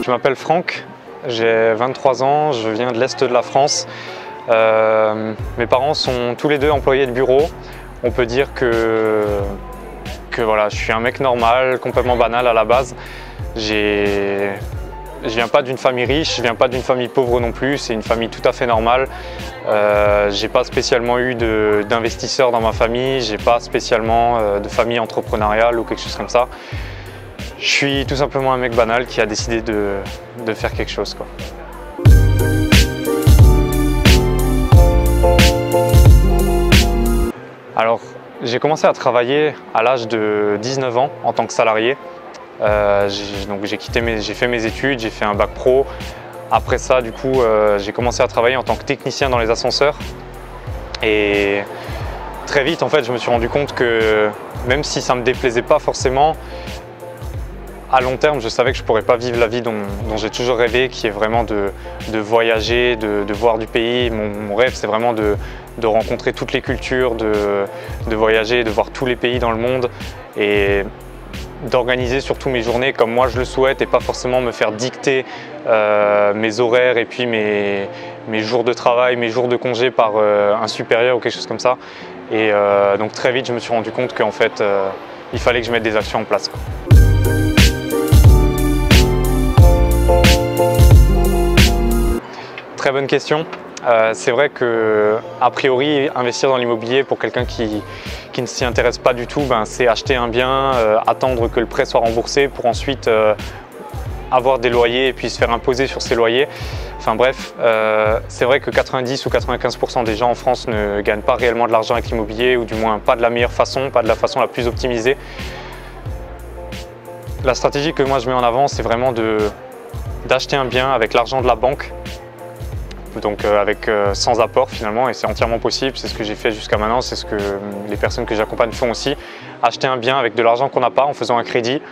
Je m'appelle Franck, j'ai 23 ans, je viens de l'Est de la France. Mes parents sont tous les deux employés de bureau. On peut dire que voilà, je suis un mec normal, complètement banal à la base. Je viens pas d'une famille riche, je viens pas d'une famille pauvre non plus, c'est une famille tout à fait normale. J'ai pas spécialement eu d'investisseurs dans ma famille, j'ai pas spécialement de famille entrepreneuriale ou quelque chose comme ça. Je suis tout simplement un mec banal qui a décidé de faire quelque chose, quoi. Alors, j'ai commencé à travailler à l'âge de 19 ans en tant que salarié. J'ai fait mes études, j'ai fait un bac pro. Après ça, du coup, j'ai commencé à travailler en tant que technicien dans les ascenseurs. Et très vite, en fait, je me suis rendu compte que même si ça ne me déplaisait pas forcément, à long terme, je savais que je ne pourrais pas vivre la vie dont j'ai toujours rêvé, qui est vraiment de voyager, de voir du pays. Mon rêve, c'est vraiment de rencontrer toutes les cultures, de voyager, de voir tous les pays dans le monde et d'organiser surtout mes journées comme moi je le souhaite et pas forcément me faire dicter mes horaires et puis mes jours de travail, mes jours de congé par un supérieur ou quelque chose comme ça. Et donc très vite, je me suis rendu compte qu'en fait, il fallait que je mette des actions en place, quoi. Très bonne question. C'est vrai qu'a priori, investir dans l'immobilier pour quelqu'un qui ne s'y intéresse pas du tout, c'est acheter un bien, attendre que le prêt soit remboursé pour ensuite avoir des loyers et puis se faire imposer sur ces loyers. Enfin bref, c'est vrai que 90 ou 95% des gens en France ne gagnent pas réellement de l'argent avec l'immobilier, ou du moins pas de la meilleure façon, pas de la façon la plus optimisée. La stratégie que moi je mets en avant, c'est vraiment d'acheter un bien avec l'argent de la banque. Donc sans apport finalement, et c'est entièrement possible, c'est ce que j'ai fait jusqu'à maintenant, c'est ce que les personnes que j'accompagne font aussi. Acheter un bien avec de l'argent qu'on n'a pas en faisant un crédit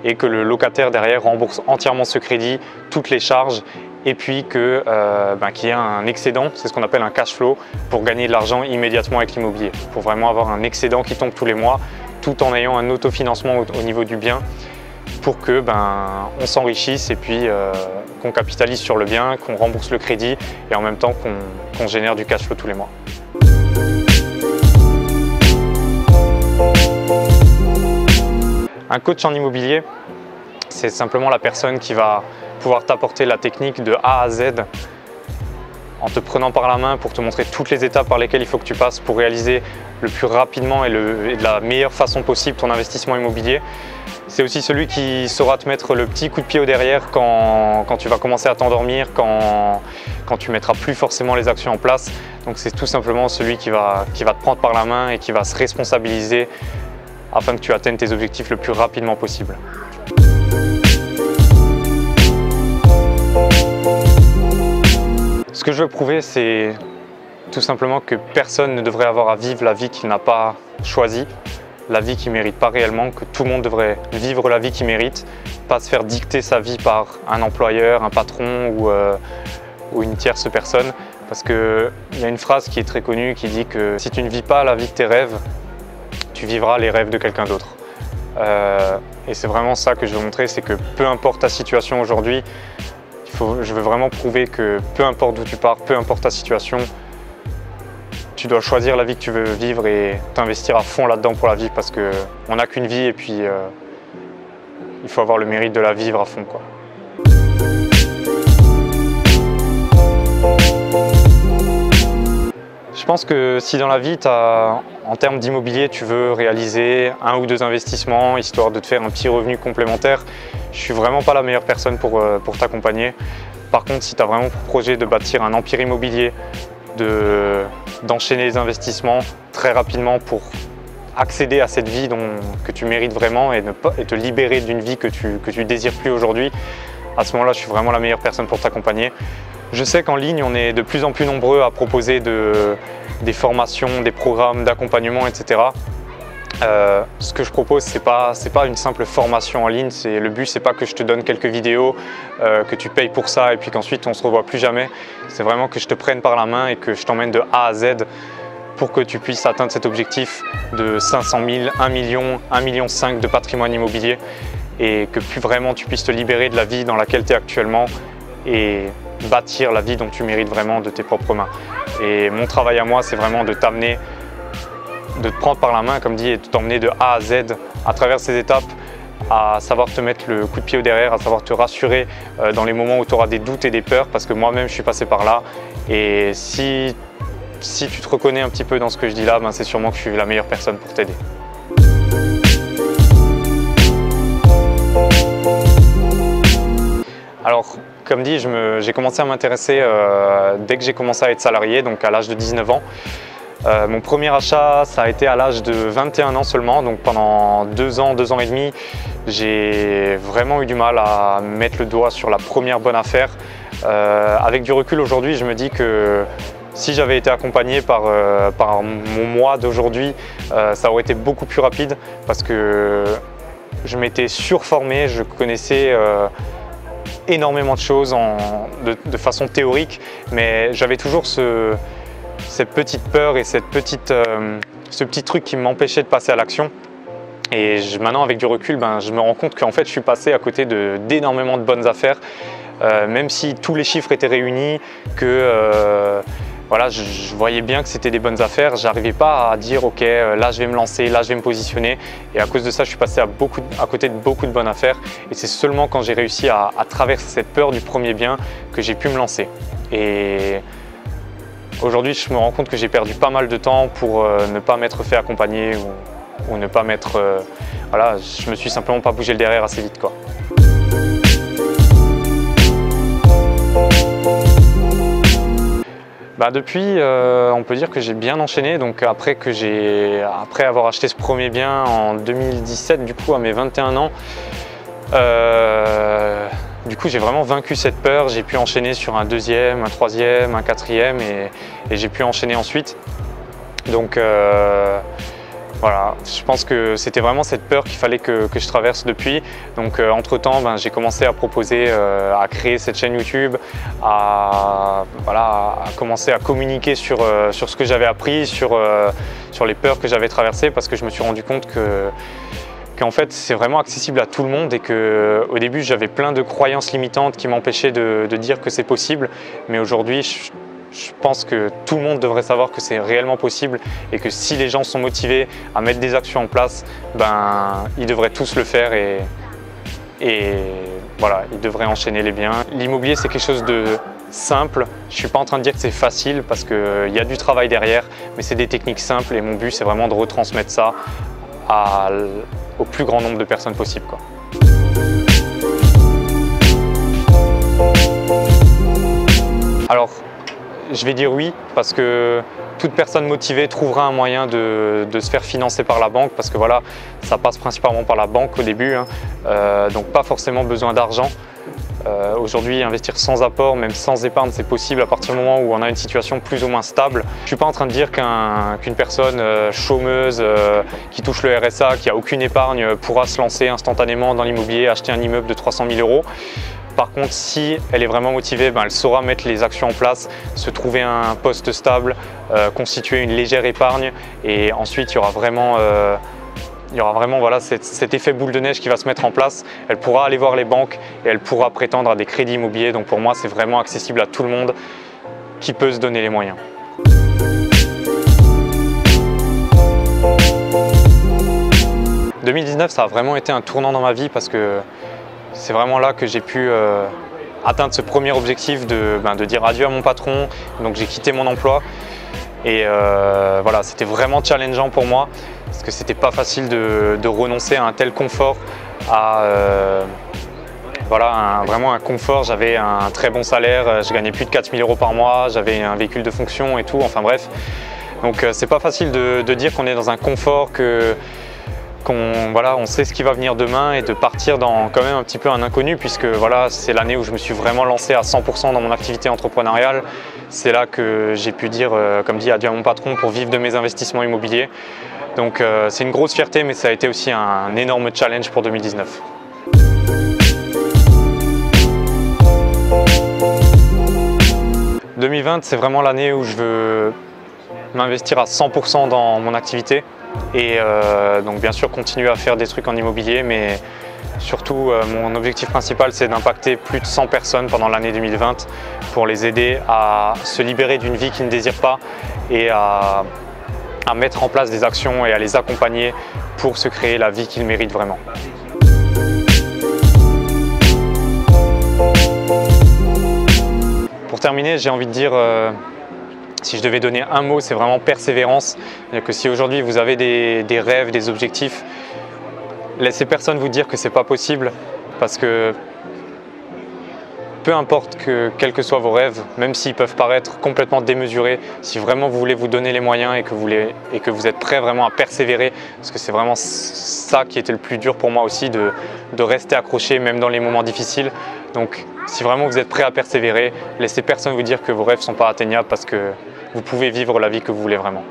et que le locataire derrière rembourse entièrement ce crédit, toutes les charges, et puis qu'il y ait un excédent, c'est ce qu'on appelle un cash flow, pour gagner de l'argent immédiatement avec l'immobilier, pour vraiment avoir un excédent qui tombe tous les mois, tout en ayant un autofinancement au niveau du bien, pour que on s'enrichisse et puis qu'on capitalise sur le bien, qu'on rembourse le crédit et en même temps qu'on génère du cash flow tous les mois. Un coach en immobilier, c'est simplement la personne qui va pouvoir t'apporter la technique de A à Z en te prenant par la main pour te montrer toutes les étapes par lesquelles il faut que tu passes pour réaliser le plus rapidement et de la meilleure façon possible ton investissement immobilier. C'est aussi celui qui saura te mettre le petit coup de pied au derrière quand tu vas commencer à t'endormir, quand tu ne mettras plus forcément les actions en place. Donc c'est tout simplement celui qui va te prendre par la main et qui va se responsabiliser afin que tu atteignes tes objectifs le plus rapidement possible. Ce que je veux prouver, c'est tout simplement que personne ne devrait avoir à vivre la vie qu'il n'a pas choisie, la vie qu'il ne mérite pas réellement, que tout le monde devrait vivre la vie qu'il mérite, pas se faire dicter sa vie par un employeur, un patron ou une tierce personne. Parce qu'il y a une phrase qui est très connue qui dit que si tu ne vis pas la vie de tes rêves, tu vivras les rêves de quelqu'un d'autre. Et c'est vraiment ça que je veux montrer, c'est que peu importe ta situation aujourd'hui, je veux vraiment prouver que peu importe d'où tu pars, peu importe ta situation, tu dois choisir la vie que tu veux vivre et t'investir à fond là-dedans pour la vivre, parce qu'on n'a qu'une vie et puis il faut avoir le mérite de la vivre à fond, quoi. Je pense que si dans la vie, en termes d'immobilier, tu veux réaliser 1 ou 2 investissements, histoire de te faire un petit revenu complémentaire, je ne suis vraiment pas la meilleure personne pour t'accompagner. Par contre, si tu as vraiment pour projet de bâtir un empire immobilier, d'enchaîner les investissements très rapidement pour accéder à cette vie que tu mérites vraiment et te libérer d'une vie que tu désires plus aujourd'hui, à ce moment-là, je suis vraiment la meilleure personne pour t'accompagner. Je sais qu'en ligne, on est de plus en plus nombreux à proposer des formations, des programmes d'accompagnement, etc. Ce que je propose, c'est pas une simple formation en ligne. Le but, c'est pas que je te donne quelques vidéos, que tu payes pour ça et puis qu'ensuite on se revoit plus jamais. C'est vraiment que je te prenne par la main et que je t'emmène de A à Z pour que tu puisses atteindre cet objectif de 500 000, 1 million, 1,5 million de patrimoine immobilier. et que plus vraiment tu puisses te libérer de la vie dans laquelle tu es actuellement et bâtir la vie dont tu mérites vraiment de tes propres mains. Et mon travail à moi, c'est vraiment de t'amener, de te prendre par la main, comme dit, et de t'emmener de A à Z à travers ces étapes, à savoir te mettre le coup de pied au derrière, à savoir te rassurer dans les moments où tu auras des doutes et des peurs, parce que moi-même je suis passé par là. Et si tu te reconnais un petit peu dans ce que je dis là, ben c'est sûrement que je suis la meilleure personne pour t'aider. Alors, comme dit, j'ai commencé à m'intéresser dès que j'ai commencé à être salarié, donc à l'âge de 19 ans. Mon premier achat, ça a été à l'âge de 21 ans seulement, donc pendant 2 ans et demi, j'ai vraiment eu du mal à mettre le doigt sur la première bonne affaire. Avec du recul aujourd'hui, je me dis que si j'avais été accompagné par mon moi d'aujourd'hui, ça aurait été beaucoup plus rapide parce que je m'étais surformé, je connaissais énormément de choses de façon théorique, mais j'avais toujours cette petite peur et ce petit truc qui m'empêchait de passer à l'action. Et maintenant, avec du recul, je me rends compte qu'en fait, je suis passé à côté d'énormément de bonnes affaires, même si tous les chiffres étaient réunis, que voilà, je voyais bien que c'était des bonnes affaires. J'arrivais pas à dire ok, là je vais me lancer, là je vais me positionner. Et à cause de ça, je suis passé à côté de beaucoup de bonnes affaires. Et c'est seulement quand j'ai réussi à traverser cette peur du premier bien que j'ai pu me lancer. Et aujourd'hui, je me rends compte que j'ai perdu pas mal de temps pour ne pas m'être fait accompagner ou ne pas m'être... voilà, je me suis simplement pas bougé le derrière assez vite, quoi. Depuis, on peut dire que j'ai bien enchaîné. Donc après avoir acheté ce premier bien en 2017, du coup à mes 21 ans, du coup j'ai vraiment vaincu cette peur. J'ai pu enchaîner sur un deuxième, un troisième, un quatrième et j'ai pu enchaîner ensuite. Donc voilà, je pense que c'était vraiment cette peur qu'il fallait que je traverse depuis. Donc entre temps, j'ai commencé à proposer, à créer cette chaîne YouTube, à commencer à communiquer sur ce que j'avais appris, sur les peurs que j'avais traversées, parce que je me suis rendu compte qu'en fait c'est vraiment accessible à tout le monde et qu'au début j'avais plein de croyances limitantes qui m'empêchaient de dire que c'est possible, mais aujourd'hui je pense que tout le monde devrait savoir que c'est réellement possible et que si les gens sont motivés à mettre des actions en place, ils devraient tous le faire et voilà, ils devraient enchaîner les biens. L'immobilier, c'est quelque chose de simple. Je ne suis pas en train de dire que c'est facile parce qu'il y a du travail derrière, mais c'est des techniques simples et mon but, c'est vraiment de retransmettre ça au plus grand nombre de personnes possible, quoi. Alors, je vais dire oui, parce que toute personne motivée trouvera un moyen de se faire financer par la banque, parce que voilà, ça passe principalement par la banque au début, donc pas forcément besoin d'argent. Aujourd'hui, investir sans apport, même sans épargne, c'est possible à partir du moment où on a une situation plus ou moins stable. Je ne suis pas en train de dire qu'une personne chômeuse qui touche le RSA, qui n'a aucune épargne, pourra se lancer instantanément dans l'immobilier, acheter un immeuble de 300 000 €. Par contre, si elle est vraiment motivée, elle saura mettre les actions en place, se trouver un poste stable, constituer une légère épargne, et ensuite il y aura vraiment voilà, cet effet boule de neige qui va se mettre en place. Elle pourra aller voir les banques et elle pourra prétendre à des crédits immobiliers. Donc pour moi, c'est vraiment accessible à tout le monde qui peut se donner les moyens. « 2019, ça a vraiment été un tournant dans ma vie parce que c'est vraiment là que j'ai pu atteindre ce premier objectif de dire adieu à mon patron. Donc j'ai quitté mon emploi et voilà, c'était vraiment challengeant pour moi parce que c'était pas facile de renoncer à un tel confort, voilà, vraiment un confort. J'avais un très bon salaire, je gagnais plus de 4 000 € par mois, j'avais un véhicule de fonction et tout, enfin bref. Donc c'est pas facile de dire qu'on est dans un confort, on sait ce qui va venir demain et de partir dans quand même un petit peu un inconnu, puisque voilà, c'est l'année où je me suis vraiment lancé à 100% dans mon activité entrepreneuriale. C'est là que j'ai pu dire, comme dit, adieu à mon patron pour vivre de mes investissements immobiliers. Donc c'est une grosse fierté, mais ça a été aussi un énorme challenge pour 2019. « 2020, c'est vraiment l'année où je veux m'investir à 100% dans mon activité. Et donc bien sûr continuer à faire des trucs en immobilier, mais Surtout, mon objectif principal, c'est d'impacter plus de 100 personnes pendant l'année 2020 pour les aider à se libérer d'une vie qu'ils ne désirent pas et à mettre en place des actions et à les accompagner pour se créer la vie qu'ils méritent vraiment. Pour terminer, j'ai envie de dire, si je devais donner un mot, c'est vraiment persévérance. C'est-à-dire que si aujourd'hui vous avez des rêves, des objectifs, laissez personne vous dire que c'est pas possible, parce que peu importe quels que soient vos rêves, même s'ils peuvent paraître complètement démesurés, si vraiment vous voulez vous donner les moyens et que vous êtes prêt vraiment à persévérer, parce que c'est vraiment ça qui était le plus dur pour moi aussi, de rester accroché même dans les moments difficiles. Donc si vraiment vous êtes prêt à persévérer, laissez personne vous dire que vos rêves ne sont pas atteignables, parce que vous pouvez vivre la vie que vous voulez vraiment.